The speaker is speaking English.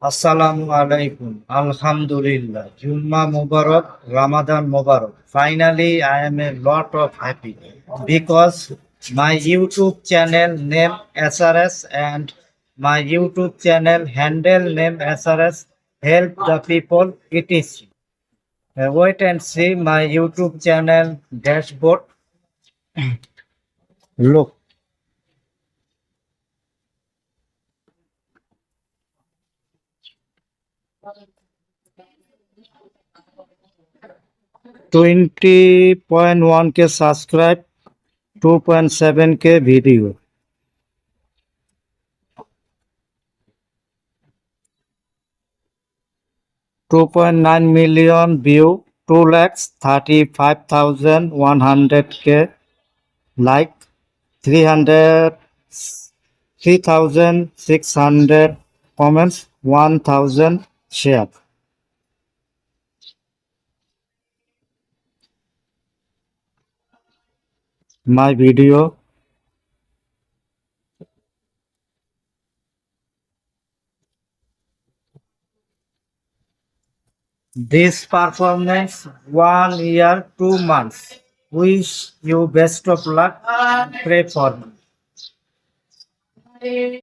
Assalamu alaikum. Alhamdulillah. Jumma Mubarak, Ramadan Mubarak. Finally, I am a lot of happy because my YouTube channel name SRS and my YouTube channel handle name SRS help the people etc. Wait and see my YouTube channel dashboard. Look, 20.1K subscribe, 2.7K video. 2.9 million view, 2,35,100K like, 3,600 comments, 1,000 share. My video. This performance 1 year, 2 months. Wish you best of luck. Pray for me.